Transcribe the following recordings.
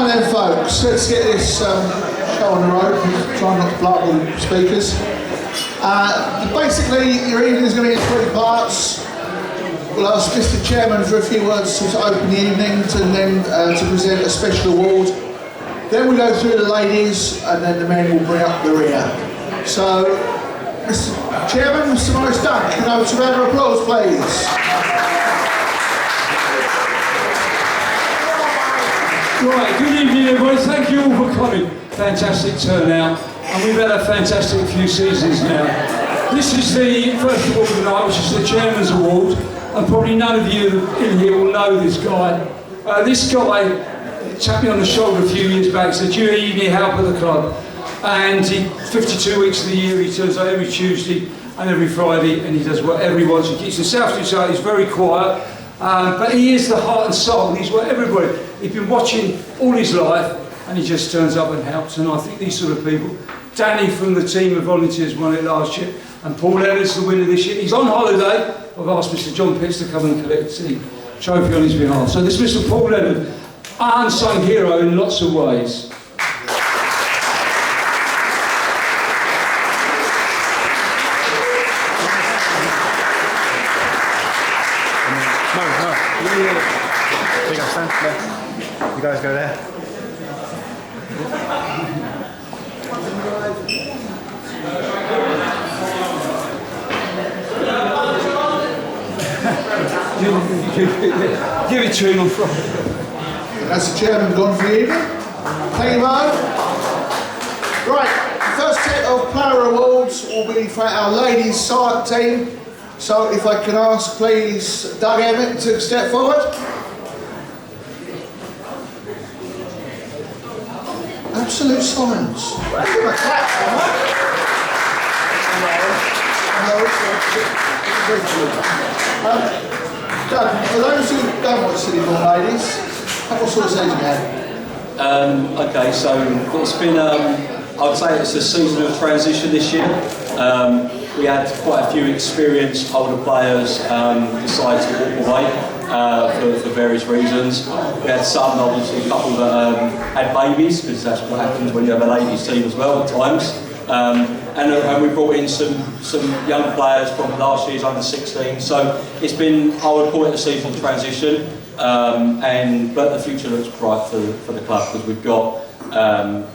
Right then folks, let's get this show on the road. Try not to blow up all the speakers. Basically, your evening is going to be in 3 parts. We'll ask Mr. Chairman for a few words to open the evening and then to present a special award. Then we go through the ladies and then the men will bring up the rear. So, Mr. Chairman, Mr. Maurice Duck, can I have some round of applause please? Right, good evening everybody, thank you all for coming. Fantastic turnout, and we've had a fantastic few seasons now. This is the first award of the night, which is the Chairman's Award, and probably none of you in here will know this guy. This guy tapped me on the shoulder a few years back and said, "You need help at the club." And 52 weeks of the year, he turns out every Tuesday and every Friday, and he does whatever he wants. He keeps himself to himself, he's very quiet. But he is the heart and soul, and he's what everybody, he's been watching all his life, and he just turns up and helps. And I think these sort of people, Danny from the team of volunteers won it last year, and Paul Ellis, the winner this year. He's on holiday. I've asked Mr. John Pitts to come and collect the trophy on his behalf. So this Mr. Paul Ellis, unsung hero in lots of ways. Big up stand there. You guys go there. Give it to him on Friday. That's the chairman gone for the evening. Thank you, Mark. Right, the first set of player awards will be for our ladies side team. So if I can ask please Doug Emmett to step forward. Absolute silence. Give him a clap for that. Doug, for those who don't watch City Born Ladies, what sort of season you had? Okay, so it's been, I'd say it's a season of transition this year. We had quite a few experienced older players decide to walk away for various reasons. We had some, obviously, a couple that had babies, because that's what happens when you have a ladies team as well at times. And we brought in some young players from last year's under 16. So it's been, I would call it a season of transition. But the future looks bright for the club, because we've got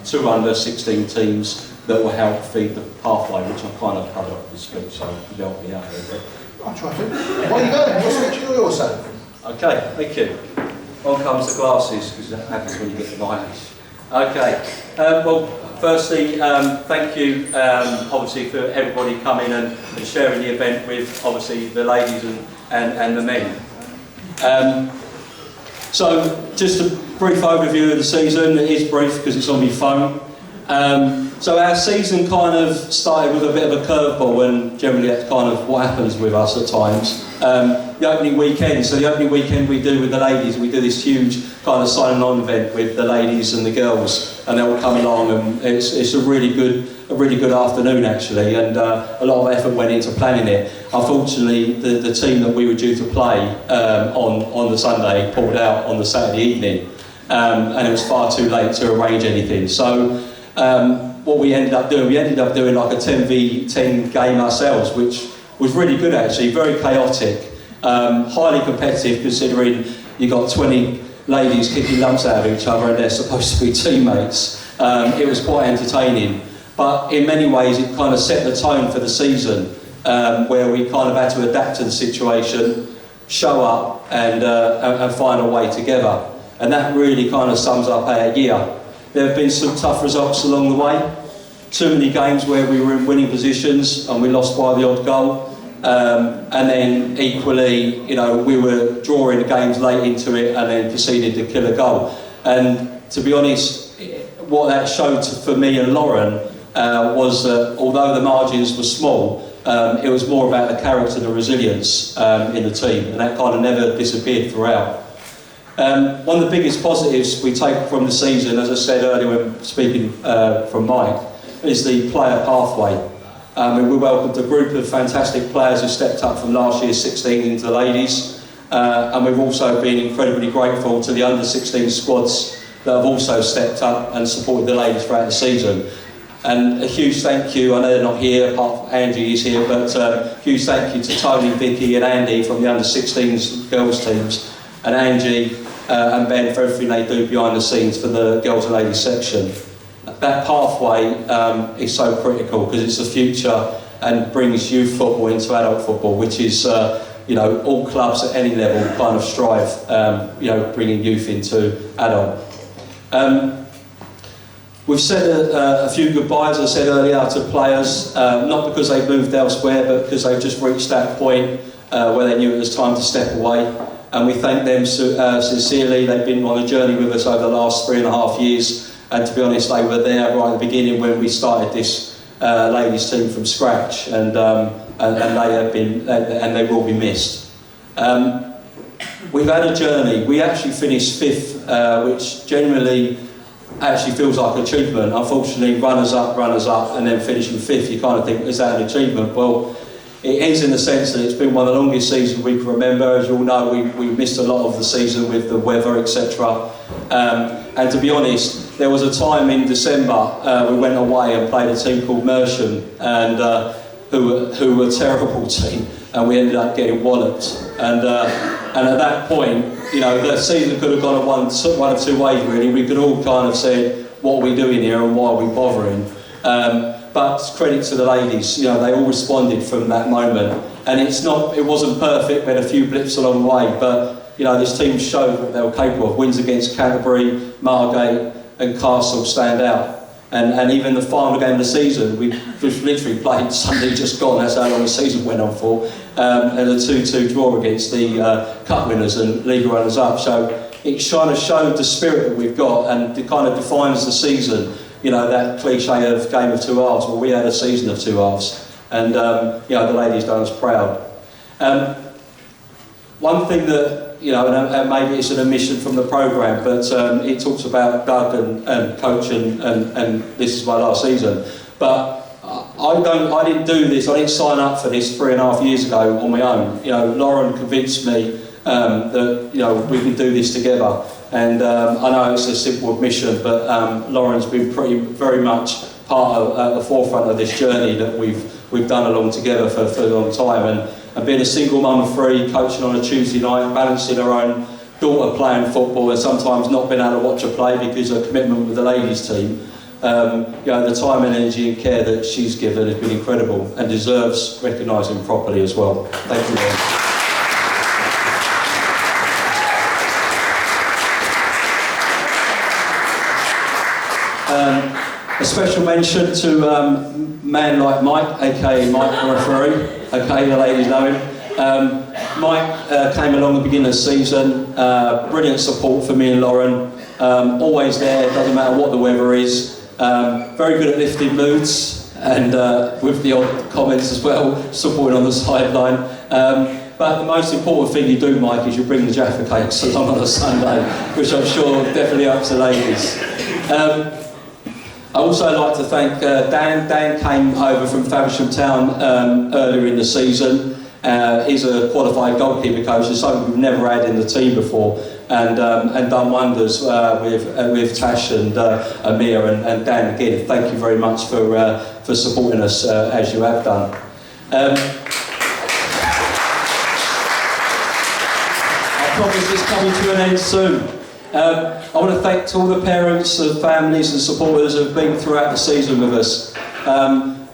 2 under 16 teams that will help feed the pathway, which I've kind of covered up this speech, so you help me out a little bit. I'll try to. Where are you going? What's the you also? Okay, thank you. On comes the glasses, because that happens when you get the mileage. Okay, well, firstly, thank you, obviously, for everybody coming and sharing the event with, obviously, the ladies and the men. So, just a brief overview of the season. It is brief because it's on my phone. So our season kind of started with a bit of a curveball, and generally that's kind of what happens with us at times. The opening weekend, so the opening weekend we do with the ladies, we do this huge kind of sign on event with the ladies and the girls, and they'll come along, and it's a really good afternoon actually, and a lot of effort went into planning it. Unfortunately, the team that we were due to play on the Sunday pulled out on the Saturday evening, and it was far too late to arrange anything. So what we ended up doing like a 10v10 game ourselves, which was really good actually, very chaotic, highly competitive considering you got 20 ladies kicking lumps out of each other and they're supposed to be teammates. It was quite entertaining, but in many ways it kind of set the tone for the season, where we kind of had to adapt to the situation, show up and find a way together. And that really kind of sums up our year. There have been some tough results along the way. Too many games where we were in winning positions and we lost by the odd goal. And then equally, you know, we were drawing games late into it and then proceeded to kill a goal. And to be honest, what that showed for me and Lauren was that although the margins were small, it was more about the character and the resilience in the team, and that kind of never disappeared throughout. One of the biggest positives we take from the season, as I said earlier when speaking from Mike, is the player pathway. We welcomed a group of fantastic players who stepped up from last year's 16 into the ladies, and we've also been incredibly grateful to the under 16 squads that have also stepped up and supported the ladies throughout the season. And a huge thank you, I know they're not here, apart from Angie is here, but huge thank you to Tony, Vicky and Andy from the under-16s girls teams, and Angie and Ben for everything they do behind the scenes for the girls and ladies section. That pathway is so critical because it's the future and brings youth football into adult football, which is, you know, all clubs at any level kind of strive, you know, bringing youth into adult. We've said a few goodbyes, as I said earlier, to players, not because they've moved elsewhere, but because they've just reached that point where they knew it was time to step away. And we thank them sincerely. They've been on a journey with us over the last 3.5 years. And to be honest, they were there right at the beginning when we started this ladies team from scratch. And they have been, and they will be missed. We've had a journey. We actually finished 5th, which generally actually feels like an achievement. Unfortunately, runners up, and then finishing 5th, you kind of think, is that an achievement? Well, it is in the sense that it's been one of the longest seasons we can remember. As you all know, we missed a lot of the season with the weather, etc. And to be honest, there was a time in December we went away and played a team called Mersham, and who were a terrible team, and we ended up getting walloped. And at that point, you know, the season could have gone one of two ways really. We could all kind of say, what are we doing here and why are we bothering? But credit to the ladies, you know, they all responded from that moment. And it wasn't perfect, we had a few blips along the way, but you know, this team showed what they were capable of. Wins against Canterbury, Margate and Castle stand out. And even the final game of the season, we just literally played Sunday just gone, that's how long the season went on for, and a 2-2 draw against the cup winners and league runners up. So it kind of showed the spirit that we've got, and it kind of defines the season. You know, that cliche of game of two halves. Well, we had a season of two halves, and you know, the ladies done us proud. One thing that, you know, and maybe it's an omission from the programme, but it talks about Doug and coach and this is my last season. But I didn't do this, I didn't sign up for this 3.5 years ago on my own. You know, Lauren convinced me that, you know, we can do this together. And I know it's a simple admission, but Lauren's been very much part of the forefront of this journey that we've done along together for a long time. And being a single mum of 3, coaching on a Tuesday night, balancing her own daughter playing football and sometimes not being able to watch her play because of her commitment with the ladies team, you know, the time and energy and care that she's given has been incredible and deserves recognising properly as well. Thank you, Lauren. A special mention to man like Mike, aka Mike the referee, okay, the ladies know him. Mike came along at the beginning of the season, brilliant support for me and Lauren, always there, doesn't matter what the weather is, very good at lifting moods and with the odd comments as well, supporting on the sideline. But the most important thing you do, Mike, is you bring the Jaffa cakes along on a Sunday, which I'm sure definitely helps the ladies. I also like to thank Dan. Dan came over from Faversham Town earlier in the season. He's a qualified goalkeeper coach, it's something we've never had in the team before, and done wonders with Tash and Amir and Dan. Again, thank you very much for supporting us as you have done. I promise it's coming to an end soon. I want to thank all the parents and families and supporters who have been throughout the season with us.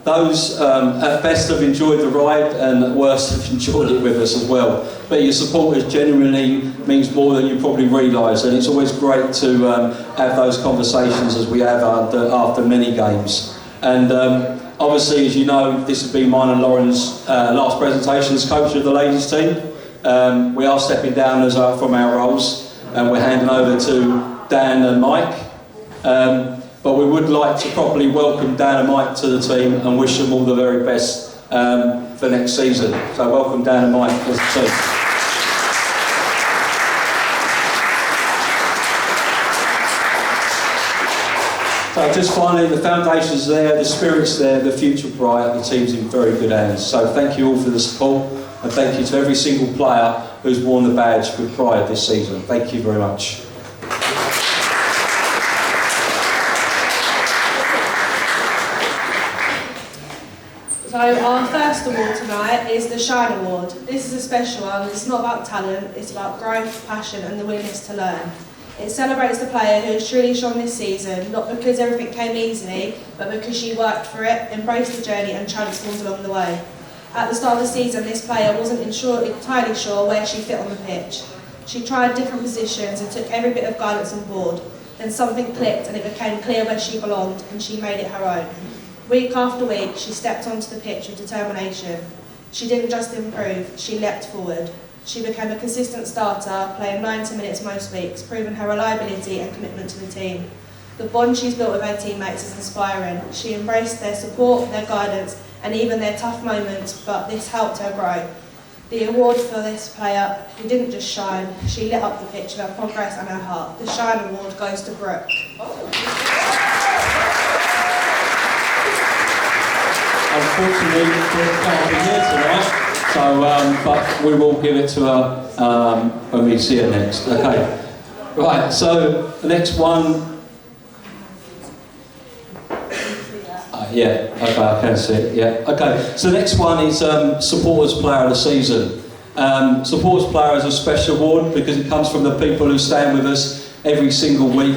Those at best have enjoyed the ride and at worst have enjoyed it with us as well. But your support genuinely means more than you probably realise, and it's always great to have those conversations as we have after many games. And obviously, as you know, this has been mine and Lauren's last presentation as coach of the ladies team. We are stepping down from our roles, and we're handing over to Dan and Mike. But we would like to properly welcome Dan and Mike to the team and wish them all the very best for next season. So welcome Dan and Mike as the team. So just finally, the foundation's there, the spirit's there, the future bright, the team's in very good hands. So thank you all for the support, and thank you to every single player who's worn the badge with pride this season. Thank you very much. So our first award tonight is the Shine Award. This is a special one. It's not about talent, it's about growth, passion and the willingness to learn. It celebrates the player who has truly shone this season, not because everything came easily, but because she worked for it, embraced the journey and transformed along the way. At the start of the season, this player wasn't entirely sure where she fit on the pitch. She tried different positions and took every bit of guidance on board. Then something clicked and it became clear where she belonged and she made it her own. Week after week, she stepped onto the pitch with determination. She didn't just improve, she leapt forward. She became a consistent starter, playing 90 minutes most weeks, proving her reliability and commitment to the team. The bond she's built with her teammates is inspiring. She embraced their support, their guidance, and even their tough moments, but this helped her grow. The award for this player who didn't just shine, she lit up the pitch with her progress and her heart. The Shine Award goes to Brooke. Unfortunately, Brooke can't be here tonight, so, but we will give it to her when we see her next. Okay. Right, so the next one. Yeah, okay, I can see it, yeah. Okay, so the next one is Supporters Player of the Season. Supporters Player is a special award because it comes from the people who stand with us every single week,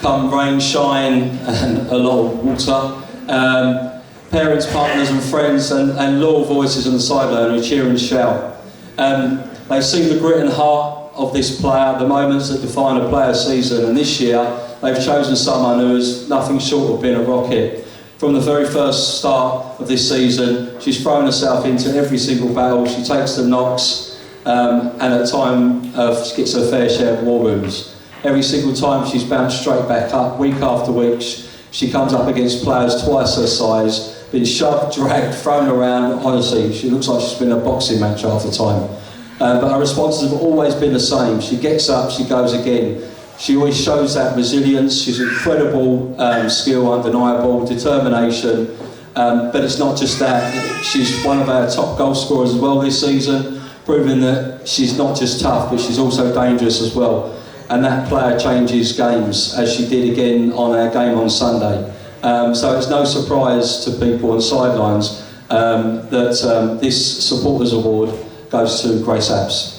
come rain, shine, and a lot of water. Parents, partners and friends and loyal voices on the sideline who cheer and shout. They see the grit and heart of this player, the moments that define a player's season, and this year they've chosen someone who is nothing short of being a rocket. From the very first start of this season, she's thrown herself into every single battle. She takes the knocks and at times she gets her fair share of war wounds. Every single time she's bounced straight back up, week after week. She comes up against players twice her size, been shoved, dragged, thrown around. Honestly, she looks like she's been in a boxing match half the time. But her responses have always been the same. She gets up, she goes again. She always shows that resilience. She's incredible skill, undeniable, determination. But it's not just that. She's one of our top goal scorers as well this season, proving that she's not just tough, but she's also dangerous as well. And that player changes games, as she did again on our game on Sunday. So it's no surprise to people on sidelines that this Supporters Award goes to Grace Apps.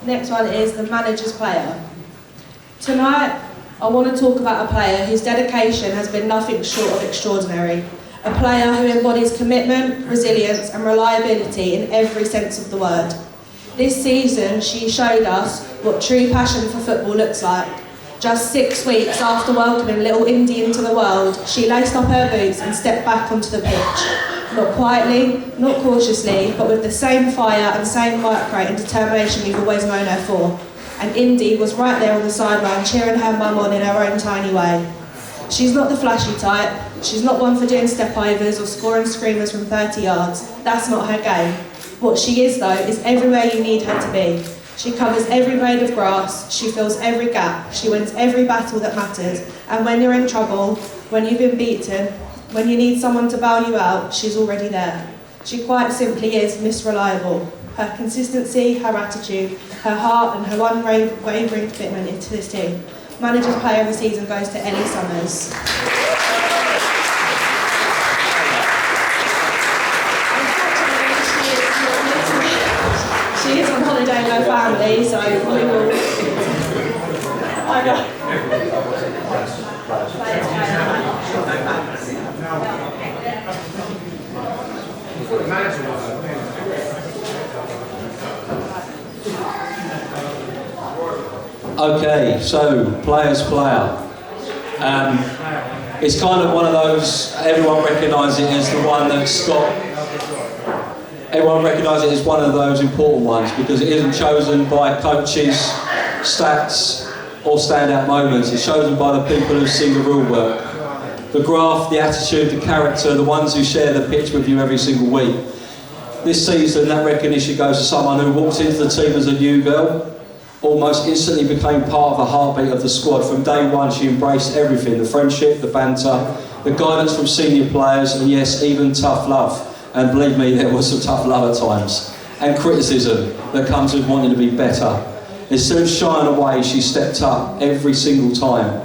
Next one is the Manager's Player. Tonight, I want to talk about a player whose dedication has been nothing short of extraordinary. A player who embodies commitment, resilience and reliability in every sense of the word. This season, she showed us what true passion for football looks like. Just 6 weeks after welcoming little Indy into the world, she laced up her boots and stepped back onto the pitch. Not quietly, not cautiously, but with the same fire and same work rate and determination we've always known her for. And Indy was right there on the sideline cheering her mum on in her own tiny way. She's not the flashy type, she's not one for doing step-overs or scoring screamers from 30 yards. That's not her game. What she is though is everywhere you need her to be. She covers every blade of grass, she fills every gap, she wins every battle that matters, and when you're in trouble, when you've been beaten, when you need someone to bail you out, she's already there. She quite simply is Miss Reliable. Her consistency, her attitude, her heart and her unwavering commitment into this team. Manager's Player of the Season goes to Ellie Summers. She is on holiday with her family, so we will... I know. Okay, so Player's Player. It's kind of one of those, everyone recognises it as the one that's got, everyone recognises it as one of those important ones because it isn't chosen by coaches, stats or standout moments. It's chosen by the people who see the real work. The graft, the attitude, the character, the ones who share the pitch with you every single week. this season that recognition goes to someone who walked into the team as a new girl, almost instantly became part of the heartbeat of the squad. From day one she embraced everything, the friendship, the banter, the guidance from senior players, and yes, even tough love. And believe me, there was some tough love at times. And criticism that comes with wanting to be better. Instead of shying away, she stepped up every single time.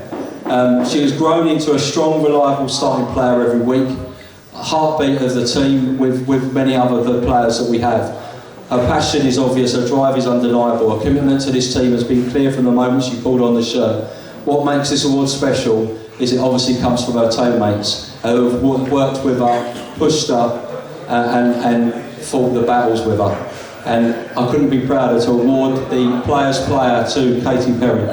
She has grown into a strong, reliable starting player every week, a heartbeat of the team with many other players that we have. Her passion is obvious, her drive is undeniable. Her commitment to this team has been clear from the moment she pulled on the shirt. What makes this award special is it obviously comes from her teammates who have worked with her, pushed her, and fought the battles with her. And I couldn't be prouder to award the Players' Player to Katy Perry.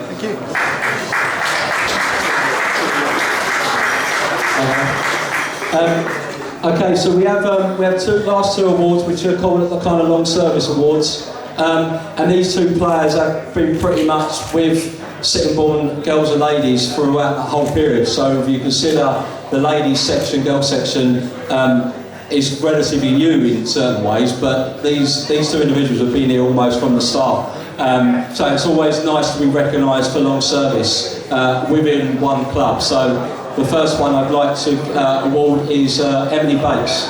Thank you. Okay, so we have last two awards, which are called the kind of long service awards, and these two players have been pretty much with Sittingbourne girls and ladies throughout the whole period. So if you consider the ladies section, girls section is relatively new in certain ways, but these two individuals have been here almost from the start. So it's always nice to be recognised for long service within one club. So the first one I'd like to award is Emily Bates.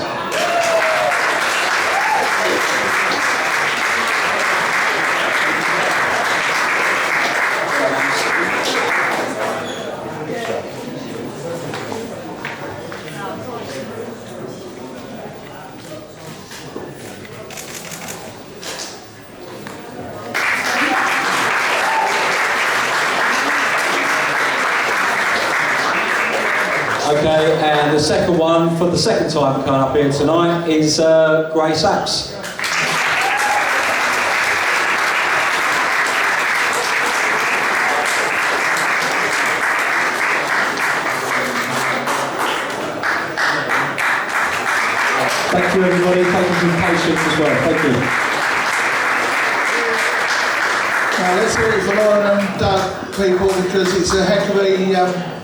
Okay, and the second one, for the second time coming up here tonight, is Grace Apps. Thank you everybody, thank you for your patience as well, thank you. Now let's hear it for Lauren and Doug, people, because it's a heck of a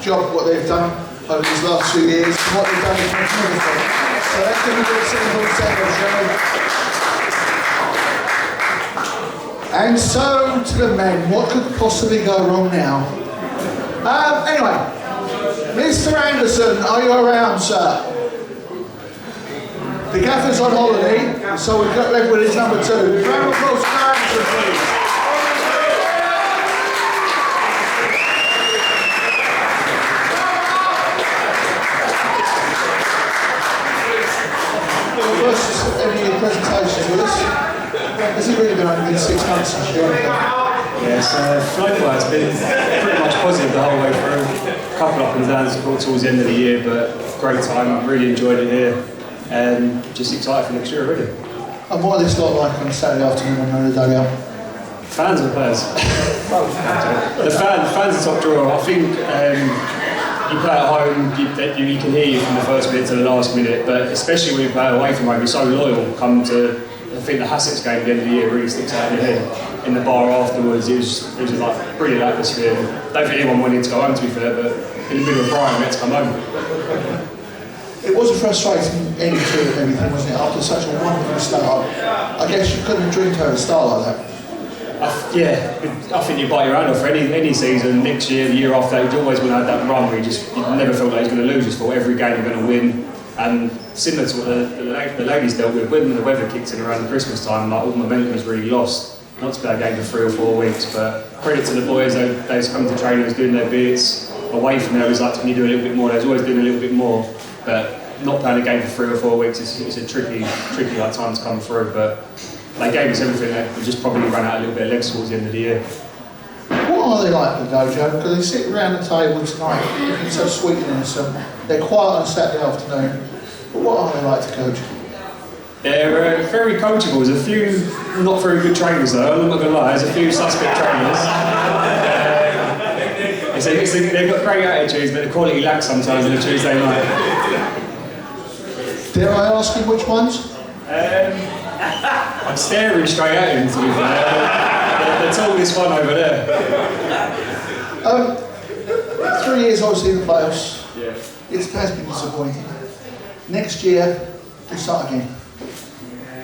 job what they've done over these last 2 years. What they've done is magnificent. So let's give a good single second, shall we? And so to the men, what could possibly go wrong now? Anyway, Mr. Anderson, are you around, sir? The gaffer's on holiday, so we've got left with his number 2. Round of applause for Anderson, please. First, any presentations with us? Has it really been only 6 months since you Yes, flow-wise, it's been pretty much positive the whole way through. A couple up and downs towards the end of the year, but great time, really enjoyed it here. And just excited for next year already. And what are this lot like on a Saturday afternoon when you're in the dugout? Fans or players? The fans are top drawer. I think you play at home, you can hear you from the first minute to the last minute, but especially when you play away from home, you're so loyal. Come to, I think the Hassocks game at the end of the year really sticks out in your head. In the bar afterwards, it was just like brilliant atmosphere. I don't think anyone wanted to go home, to be fair, but in the middle of Brighton, we had to come home. It was a frustrating end to everything, wasn't it? After such a wonderful start, I guess you couldn't dream to have a start like that. I think you bite your hand off for any season. Next year, the year after, you always want to have that run where you never felt like you was going to lose. You thought every game you're going to win. And similar to what the ladies dealt with, when the weather kicked in around Christmas time, like all the momentum was really lost. Not to play a game for 3 or 4 weeks, but credit to the boys. They've come to training, was doing their bits. Away from there, it was like, can you do a little bit more? They was always doing a little bit more. But not playing a game for 3 or 4 weeks, it's a tricky like time to come through. But they gave us everything. We just probably ran out a little bit of legs towards the end of the year. What are they like, the dojo? Because they sit around the table tonight, looking so sweet and innocent. They're quiet on a Saturday afternoon. But what are they like to coach? They're very coachable. There's a few not very good trainers though, I'm not going to lie, there's a few suspect trainers. They've got great attitudes, but the quality lacks sometimes on a Tuesday night. Dare I ask him which ones? I'm staring straight at him, to be fair. The tallest one over there. 3 years obviously in the playoffs. Yeah. It has been disappointing. Next year, we'll start again.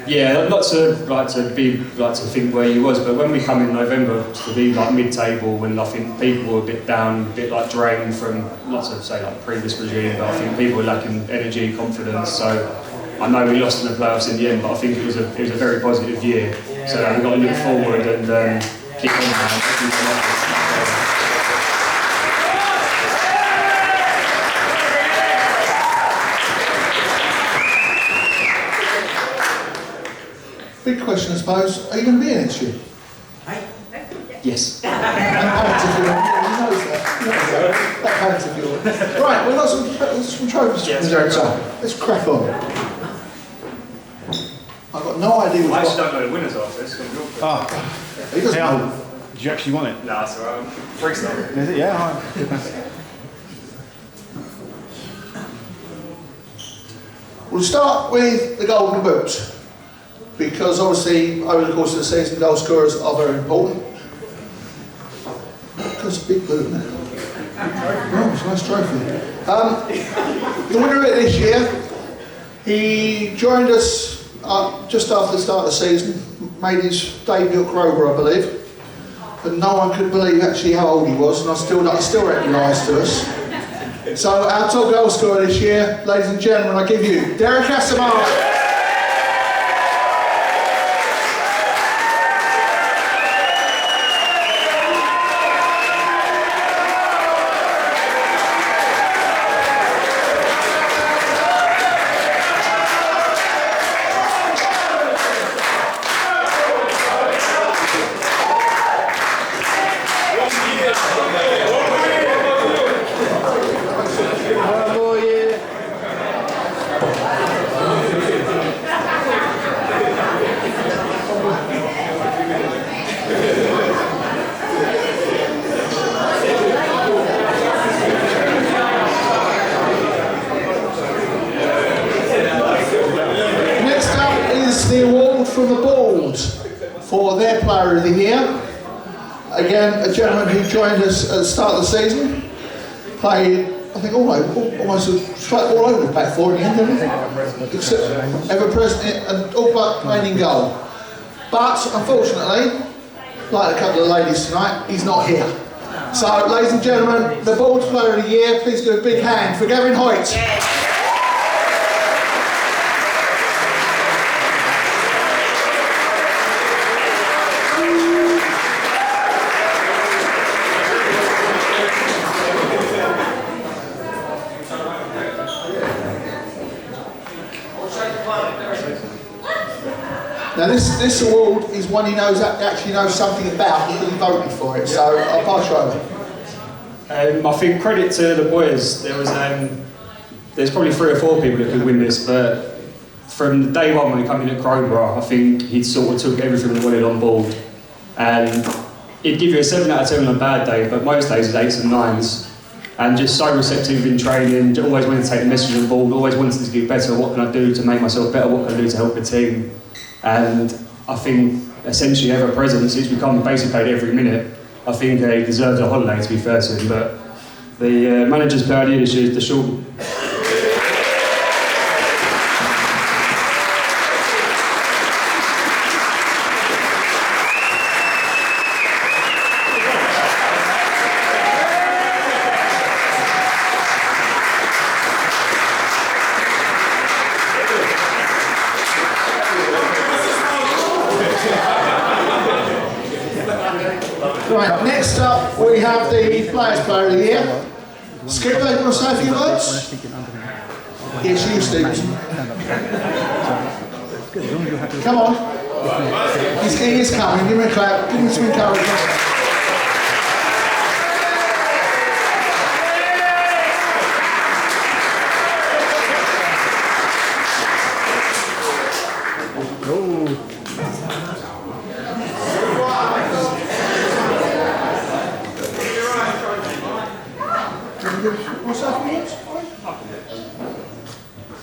Yeah, not to think where you was, but when we come in November to be like mid-table, when I think people were a bit down, a bit like drained from, not to say like previous regime, but I think people were lacking energy, confidence. So I know we lost in the playoffs in the end, but I think it was a very positive year. So we've got to look forward and keep on now. Big question, I suppose. Are you going to be here next year? Yes. That pants of yours. He knows that. That pants of yours. Right, we've got some trophies to present. So let's crack on. I've got no idea I which actually one. don't know the winners of this. He doesn't Hey, know. did you actually want it? Nah, it's alright. Freestyle. Is it? Yeah. All right. We'll start with the Golden Boot, because obviously over the course of the season goal scorers are very important. That's a big boot, isn't it? Oh, it's a nice trophy. The winner of it this year, he joined us just after the start of the season, made his debut at Crowborough, I believe, but no one could believe actually how old he was, and I still recognised to us. So our top goal scorer this year, ladies and gentlemen, I give you Derek Asamoah. The award from the board for their player of the year. Again, a gentleman who joined us at the start of the season, played, I think, almost all over the back four in the end, didn't he? Except ever present and all but playing in goal. But unfortunately, like a couple of ladies tonight, he's not here. So, ladies and gentlemen, the board's player of the year, please give a big hand for Gavin Hoyt. Now this award is one he actually knows something about, he voted for it, so I'll pass you over. I think credit to the boys. There's probably 3 or 4 people that could win this, but from day one when he came in at Crowborough, I think he sort of took everything we wanted on board. And he'd give you a 7 out of 10 on a bad day, but most days it's 8s and 9s. And just so receptive in training, always wanted to take the message on board, always wanted to get better. What can I do to make myself better? What can I do to help the team? And I think essentially ever present since we basically played every minute. I think he deserves a holiday, to be fair to him. But the manager's player of the year this year is the short. Right, next up we have the Players Player of the Year. Skipper, you want to say a few words? Yes, you, Stevenson. Come on. He is coming. Give him a clap. Give him some encouragement.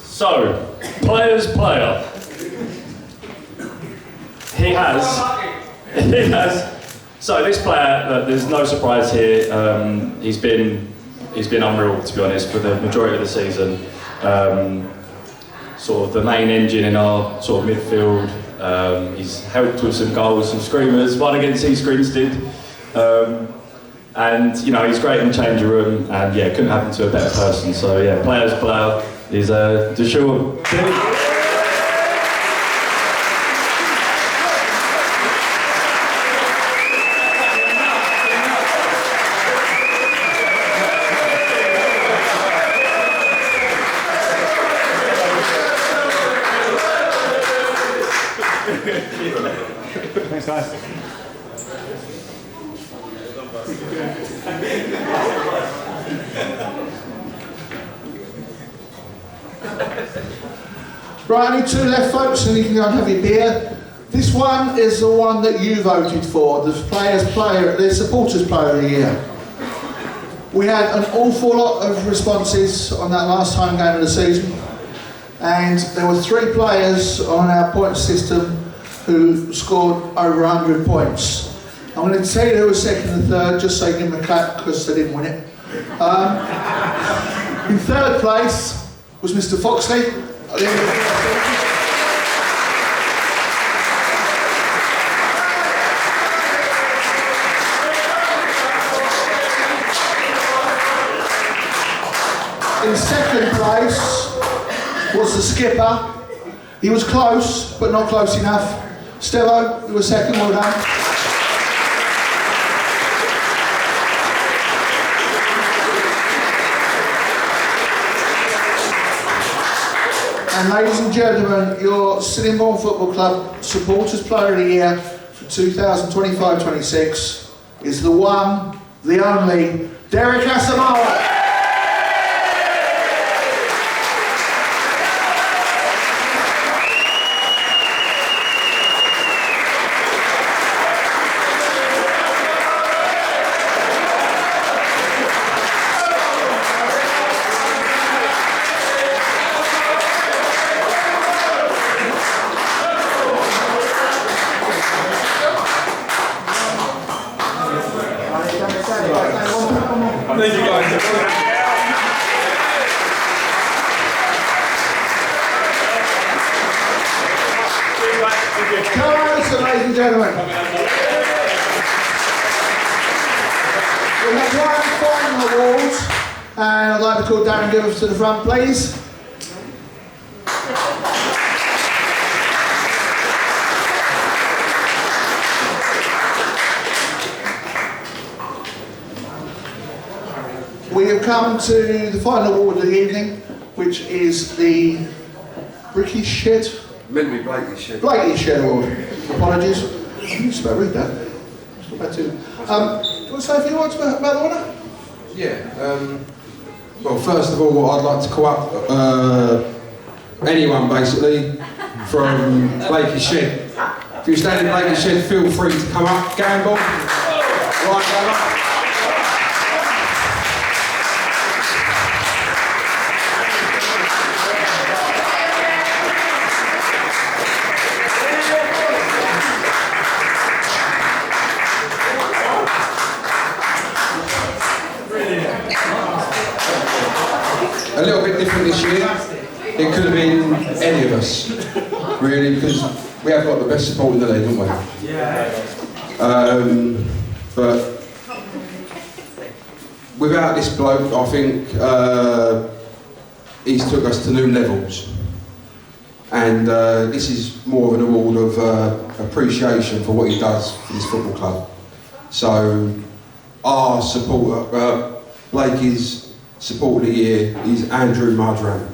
So, this player, he has. So this player, there's no surprise here. He's been unreal, to be honest, for the majority of the season. Sort of the main engine in our sort of midfield. He's helped with some goals, some screamers. One against East Grinstead. And you know, he's great in the changing room, and yeah, couldn't happen to a better person. So yeah, player's player is Joshua. Thanks, guys. Right, only two left, folks, and you can go and have your beer. This one is the one that you voted for, the supporters player of the year. We had an awful lot of responses on that last home game of the season, and there were 3 players on our point system who scored over 100 points. I'm going to tell you who was second and third, just so you give them a clap, because they didn't win it. In third place was Mr. Foxley. In second place was the skipper. He was close, but not close enough. Stevo, you were second, well done. And ladies and gentlemen, your Sittingbourne Football Club Supporters Player of the Year for 2025-26 is the one, the only, Derek Asamoah. Thank you, guys. Come on, ladies and gentlemen. We have one final award, and I'd like to call Darren Givers to the front, please. We have come to the final award of the evening, which is the Ricky Shed. Meant to be Blakey Shed. Blakey Shed Award. Apologies. I used to read that. It's not bad too. Do you want to say a few words about the winner? Yeah. Well, first of all, I'd like to call up anyone basically from Blakey Shed. If you stand in Blakey Shed, feel free to come up. Gamble. Right, go up. A little bit different this year. It could have been any of us, really, because we have got the best support in the league, haven't we? Yeah. But without this bloke, I think he's took us to new levels. And this is more of an award of appreciation for what he does for this football club. So our supporter, Blakey's Support of the Year is Andrew Mudram.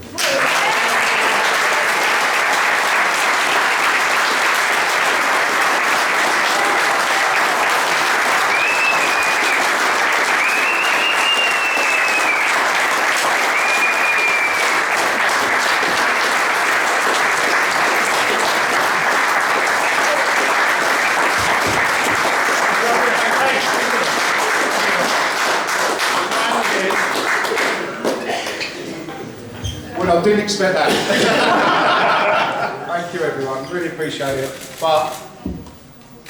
Well, I didn't expect that. really appreciate it. But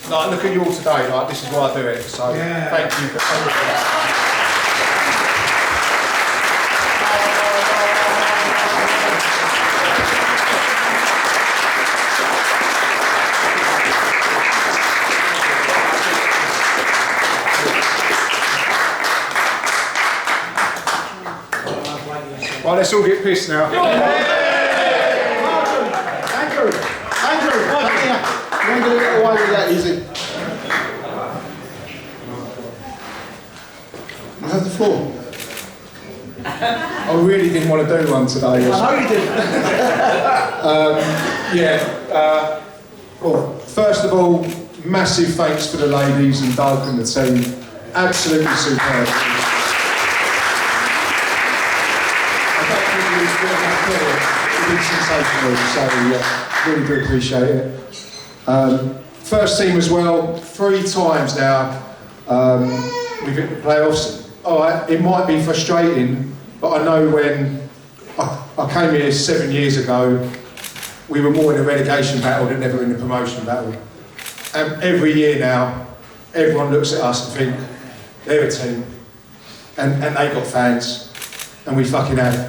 like, look at you all today. Like, this is why I do it. So thank you for coming. Right, let's all get pissed now. Andrew, come here. You ain't going to get away with that, is it? You have the floor. I really didn't want to do one today. I know you did. Well, first of all, massive thanks to the ladies and Doug and the team. Absolutely superb. It's been sensational, so really do appreciate it. First team as well, 3 times now we've hit the playoffs. Alright, it might be frustrating, but I know when I came here 7 years ago, we were more in a relegation battle than ever in a promotion battle. And every year now, everyone looks at us and think, they're a team, and they got fans, and we fucking have it.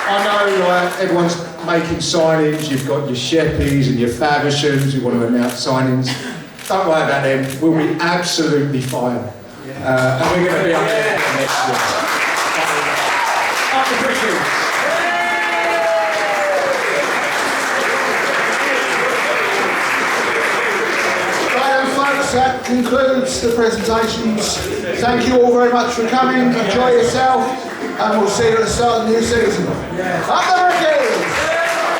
I know like, everyone's making signings, you've got your Sheppies and your Favershams who want to announce signings. Don't worry about them, we'll be absolutely fine. And we're going to be up there next year. Up the British. That concludes the presentations. Thank you all very much for coming. Enjoy yourself, and we'll see you at the start of the new season.